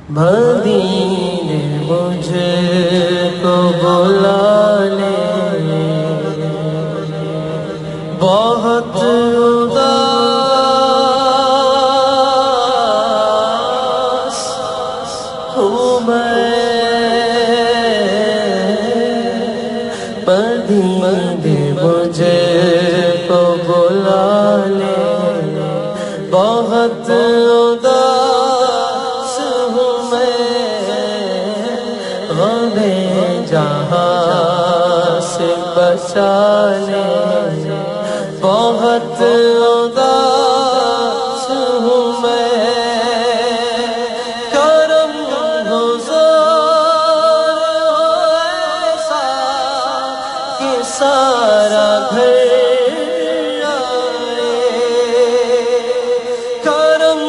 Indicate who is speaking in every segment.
Speaker 1: مدینے مجھے کو بلا لے، بہت اداس ہوں میں، مدینے مجھے کو بلا لے، بہت اداس ہوں میں، غم جہاں سے بچا لے، بہت اداس ہوں میں، کرم گزار ایسا کہ سارا گھر آئے، کرم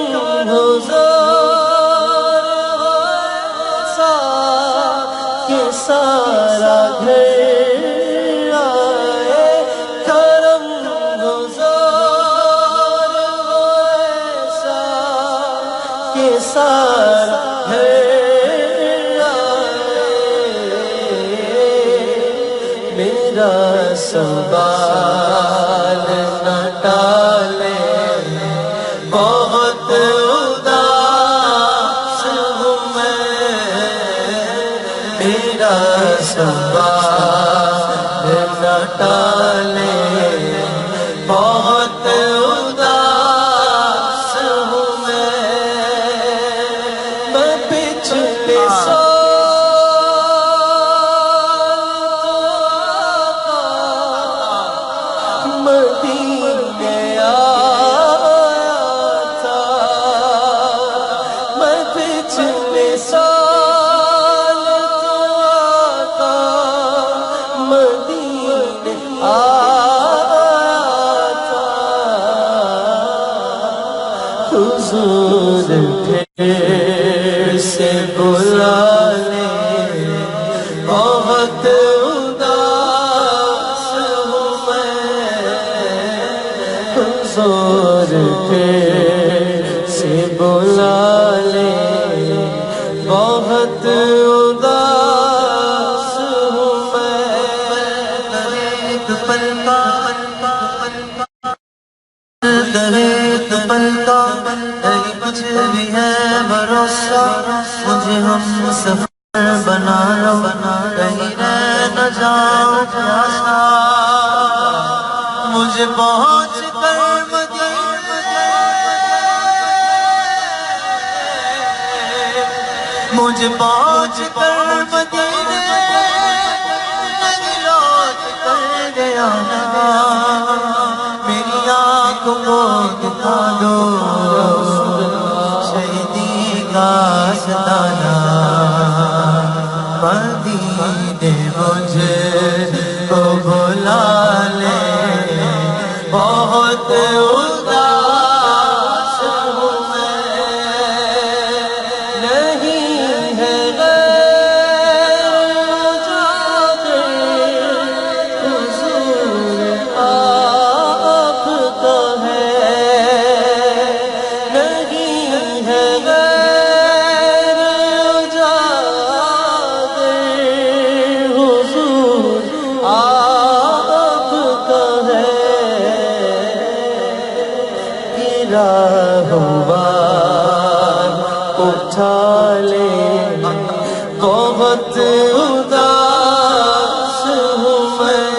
Speaker 1: گزار ایسا کہ سارا گھر آئے، کرم گزار ایسا کہ سارا گھر آئے، میرا سوال نہ ٹالے، بہت اداس ہوں میں، میرا سوال نہ ٹالے، بہت اداس ہوں میں پچھلے مدینے آیا تھا، میں پچھلے سال تو آقا مدینے آیا تھا، حضور پھر سے بلا لے، بہت حضور پھر سے بلا لے، بہت اداس ہوں میں، ایک پل کا نہیں کچھ بھی ہے بھروسہ، مجھے ہم سفر بنا لو، کہیں رہ نہ جاؤ پیاسا، مجھے پہنچ کر مجھے پہنچ کر مدینے نہیں لوٹ کر گیا، میری آنکھوں کو دکھا دو شہیدی کا ستارہ، مدینے مجھے کو بلا لے، بہت اداس ہوں میں، نہیں ہے غیر اجاگر حضور آپ کا ہے، نہیں ہے غیر اجاگر حضور آپ کا ہے، ہوا اٹھا لے، بہت اداس ہوں میں،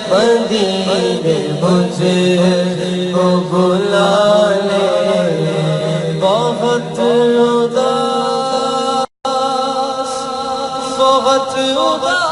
Speaker 1: مدینے مجھے کو بلا لے، بہت اداس، بہت اداس